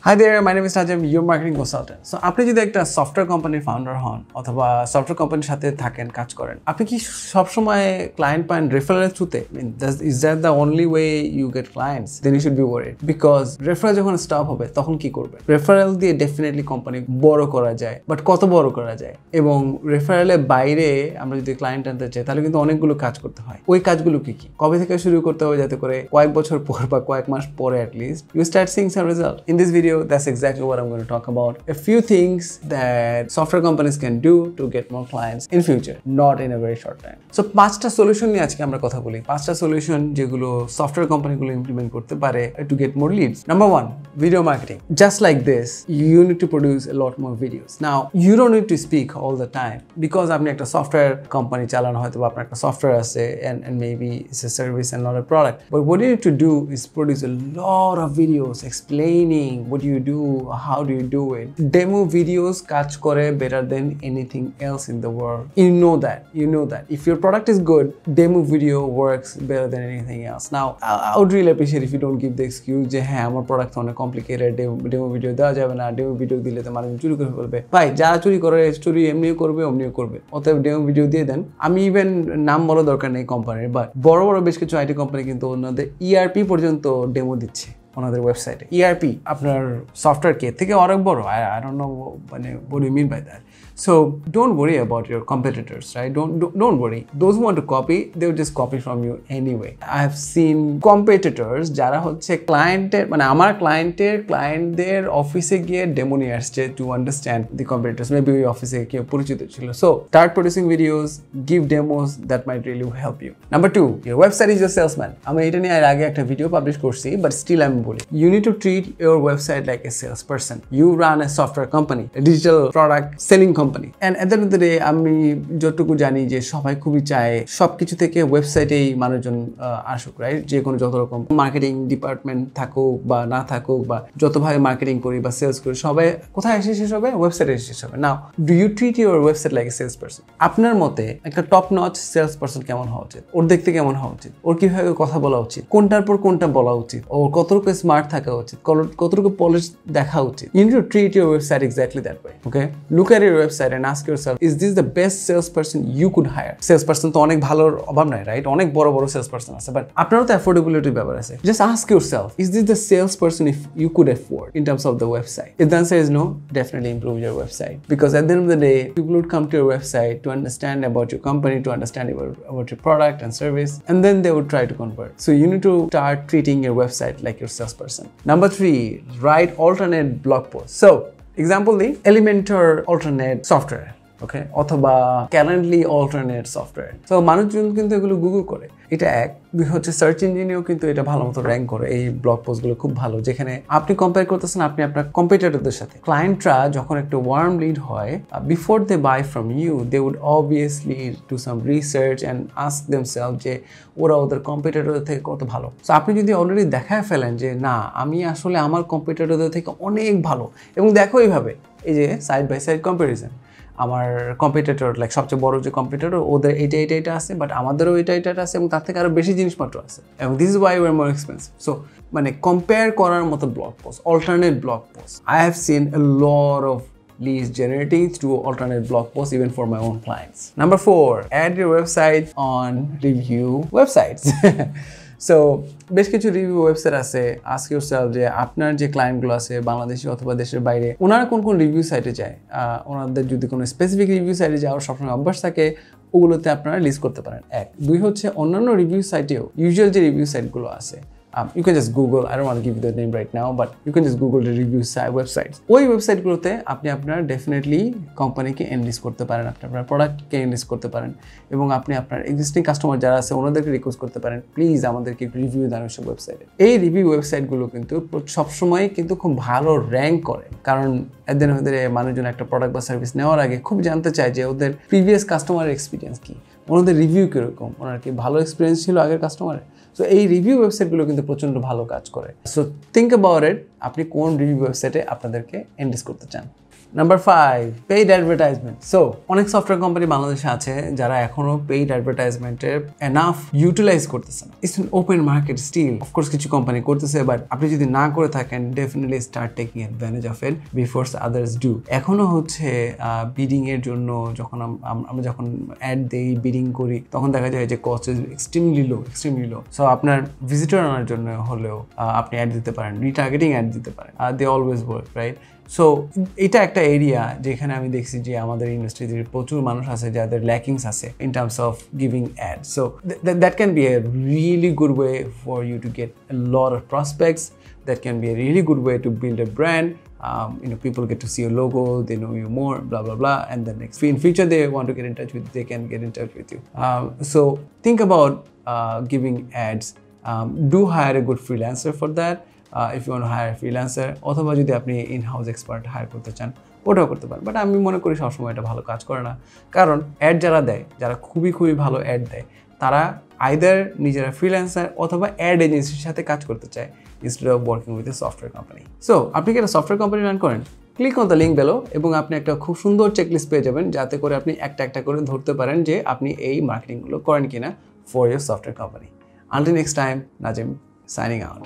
Hi there, my name is Nazm, your marketing consultant. So আপনি যদি একটা software কোম্পানির ফাউন্ডার হন অথবা সফটওয়্যার কোম্পানির সাথে থাকেন কাজ করেন, আপনি কি সব সময় ক্লায়েন্ট পান রেফারেলের থ্রুতে? Is that the only way you get clients? Then you should be worried because referral যখন স্টপ হবে তখন কি করবেন? রেফারেল দিয়ে ডেফিনেটলি কোম্পানি বড় করা যায়, বাট কত বড় করা যায়? এবং রেফারেলের বাইরে আমরা যদি ক্লায়েন্ট আনতে চাই তাহলে কিন্তু অনেকগুলো কাজ করতে হয়। ওই কাজগুলো কি কি? কবে থেকে শুরু করতে হবে যাতে করে কয়েক বছর পর বা কয়েক মাস পরে at least you start seeing some result. In this video, that's exactly what I'm going to talk about. A few things that software companies can do to get more clients in future, not in a very short time. So, 5টা solution নিয়ে আজকে আমরা কথা বলি। 5টা solution যেগুলো software কোম্পানিগুলো implement করতে পারে to get more leads. Number 1, video marketing. Just like this, you need to produce a lot more videos. Now, you don't need to speak all the time because আপনি একটা software company চালানো হয়তো বা আপনার একটা software আছে and maybe it's a service and not a product. But what you need to do is produce a lot of videos explaining what you do, how do you do it. Demo videos কাজ করে better than anything else in the world. You know that. If your product is good, demo video works better than anything else. Now, I would really appreciate if you don't give the excuse যে হ্যাঁ আমার product অনেক complicated, demo video দেওয়া যাবে না, demo video দিলে তো মানুষ চুরি করে ফেলবে। ভাই যারা চুরি করে চুরি এমনিও করবে অমনিও করবে, অতএব ডেমো ভিডিও দিয়ে দেন। আমি ইভেন নাম বলা দরকার নেই কোম্পানির, বাট বড় বড় বেশ কিছু আইটি কোম্পানি কিন্তু ওনাদের ইআরপি পর্যন্ত ডেমো দিচ্ছে ওনাদের ওয়েবসাইটে। ইআরপি আপনার সফটওয়্যার কে থেকে অনেক বড়। I don't know মানে what do you mean by that? So don't worry about your competitors, right? Don't worry. Those who want to copy, they will just copy from you anyway. I have seen competitors যারা হচ্ছে ক্লায়েন্টের মানে আমার ক্লায়েন্টদের অফিসে গিয়ে demo নিয়ে আসছে to understand the competitors. Maybe ওই অফিসে কেউ পরিচিত ছিল। So start producing videos, give demos that might really help you. Number 2, your website is your salesman. আমি এটা নিয়ে আগে একটা ভিডিও পাবলিশ করছি, but still আমি বলি you need to treat your website like a salesperson. You run a software company, a digital product selling company. And at the end of the day, আমি যতটুকু জানি যে সবাই খুবই চায় সবকিছু থেকে ওয়েবসাইটেই মানুষজন আসুক, রাইট? যে কোনো যত রকম মার্কেটিং ডিপার্টমেন্ট থাকুক বা না থাকুক বা যতভাবে মার্কেটিং করি বা সেলস করি, সবাই কোথায় এসে শেষ হবে? ওয়েবসাইটে এসে শেষ হবে। Now, do you treat your website like a sales person? আপনার মতে একটা টপ নচ সেলস পারসন কেমন হওয়া উচিত? ওর দেখতে কেমন হওয়া উচিত? ওর কিভাবে কথা বলা উচিত? কোনটার পর কোনটা বলা উচিত? ওর কতটুকু স্মার্ট থাকা উচিত? কতটুকু পলিশ দেখা উচিত? You need to treat your website exactly that way, okay? Look at your website and ask yourself, is this the best salesperson you could hire? Salesperson তো অনেক ভালোর অভাব নাই, রাইট? অনেক বড় বড় salesperson আছে, বাট আপনারও তো অ্যাফোর্ডেবিলিটির ব্যাপার আছে। Just ask yourself, is this the salesperson if you could afford in terms of the website? If the answer is no, definitely improve your website, because at the end of the day, people would come to your website to understand about your company, to understand about your product and service, and then they would try to convert. So you need to start treating your website like your salesperson. Number 3, write alternate blog posts. So example the Elementor alternate software, okay, অথবা Calendly alternate software. So মানুষজন কিন্তু এগুলো Google করে। এটা এক। দুই হচ্ছে search ইঞ্জিনেও কিন্তু এটা ভালো মতো র্যাঙ্ক করে। এই ব্লগ পোস্টগুলো খুব ভালো, যেখানে আপনি কম্পেয়ার করতেছেন আপনি আপনার কম্পিটিটরদের সাথে। ক্লায়েন্টরা যখন একটা ওয়ার্ম লিড হয়, before they buy from you, they would obviously do some research and ask themselves যে ওরা ওদের কম্পিটিটরদের থেকে কত ভালো। সো আপনি যদি অলরেডি দেখায় ফেলেন যে না আমি আসলে আমার কম্পিটিটরদের থেকে অনেক ভালো, এবং দেখো এইভাবে এই যে সাইড বাই সাইড কম্প্যারিজন, আমার কম্পিটিটর লাইক সবচেয়ে বড় যে কম্পিটিটর ওদের এটা আছে, বাট আমাদেরও এটা আছে এবং তার থেকে আরও বেশি জিনিসপত্র আছে, এবং this is why we are more expensive. So মানে কম্পেয়ার করার মতো blog post, alternate blog post. I have seen A lot of leads generating through alternate blog posts even for my own clients. Number 4, add your website on review websites. So বেশ কিছু review website আছে। Ask yourself যে আপনার যে ক্লায়েন্টগুলো আছে বাংলাদেশি অথবা দেশের বাইরে, ওনারা কোন কোন রিভিউ সাইটে যায়। ওনাদের যদি কোনো স্পেসিফিক রিভিউ সাইটে যাওয়ার সবসময় অভ্যাস থাকে, ওগুলোতে আপনারা লিস্ট করতে পারেন। এক। দুই হচ্ছে অন্যান্য রিভিউ সাইটেও ইউজুয়াল যে রিভিউ সাইটগুলো আছে, you can just Google, I don't want to give you the name right now, but you can just Google the review websites. ওই ওয়েবসাইটগুলোতে আপনি আপনার ডেফিনেটলি কোম্পানিকে এনলিস্ট করতে পারেন, আপনি আপনার প্রোডাক্টকে এনলিস্ট করতে পারেন, এবং আপনি আপনার এক্সিস্টিং কাস্টমার যারা আছে ওনাদেরকে রিকোয়েস্ট করতে পারেন প্লিজ আমাদেরকে একটু রিভিউ দেন ওইসব ওয়েবসাইটে। এই রিভিউ ওয়েবসাইটগুলো কিন্তু সবসময় কিন্তু খুব ভালো র্যাঙ্ক করে, কারণ এদের মানুষজন একটা প্রোডাক্ট বা সার্ভিস নেওয়ার আগে খুব জানতে চায় যে ওদের প্রিভিয়াস কাস্টমারের এক্সপিরিয়েন্স কী, ওনাদের রিভিউ কীরকম, ওনার কি ভালো এক্সপিরিয়েন্স ছিল আগের কাস্টমারের। সো এই রিভিউ ওয়েবসাইটগুলো কিন্তু প্রচণ্ড ভালো কাজ করে। সো থিঙ্ক অ্যাবাউট ইট, আপনি কোন রিভিউ ওয়েবসাইটে আপনাদেরকে এনলিস্ট করতে চান। Number 5, paid advertisement. সো অনেক সফটওয়্যার কোম্পানি বাংলাদেশে আছে যারা এখনো পেইড অ্যাডভার্টাইজমেন্টের এনাফ ইউটিলাইজ করতেছে না। It's an open market still. Of course কিছু কোম্পানি করতেছে, বাট আপনি যদি না করে থাকেন definitely start taking advantage of it before others do. এখনো হচ্ছে বিডিং এর জন্য যখন আমরা যখন অ্যাড দেই, বিডিং করি, তখন দেখা যায় যে cost is extremely low. So আপনার ভিজিটর আনার জন্য হলেও আপনি অ্যাড দিতে পারেন, রিটার্গেটিং অ্যাড দিতে পারেন। They always work, right? So এটা একটা এরিয়া যেখানে আমি দেখছি যে আমাদের ইন্ডাস্ট্রিতে প্রচুর মানুষ আছে যাদের ল্যাকিংস আছে in terms of giving ad. So that can be a really good way for you to get a lot of prospects. That can be a really good way to build a brand. People get to see your logo, they know you more, blah blah blah, and then in future they want to get in touch with, they can get in touch with you. So think about giving ads. Do hire a good freelancer for that. If you want to hire a freelancer, অথবা যদি আপনি in-house expert hire করতে চান, ওটাও করতে পারেন। But আমি মনে করি সবসময় এটা ভালো কাজ করে না, কারণ অ্যাড যারা দেয়, যারা খুবই ভালো অ্যাড দেয়, তারা আইদার নিজেরা ফ্রিল্যান্সার অথবা অ্যাড এজেন্সির সাথে কাজ করতে চায় instead of working with a software company. So আপনি কি একটা সফটওয়্যার কোম্পানি রান করেন, click on the link below এবং আপনি একটা খুব সুন্দর চেকলিস্ট পেয়ে যাবেন, যাতে করে আপনি একটা করে ধরতে পারেন যে আপনি এই মার্কেটিংগুলো করেন কিনা for your software company. Until next time, Nazm signing out.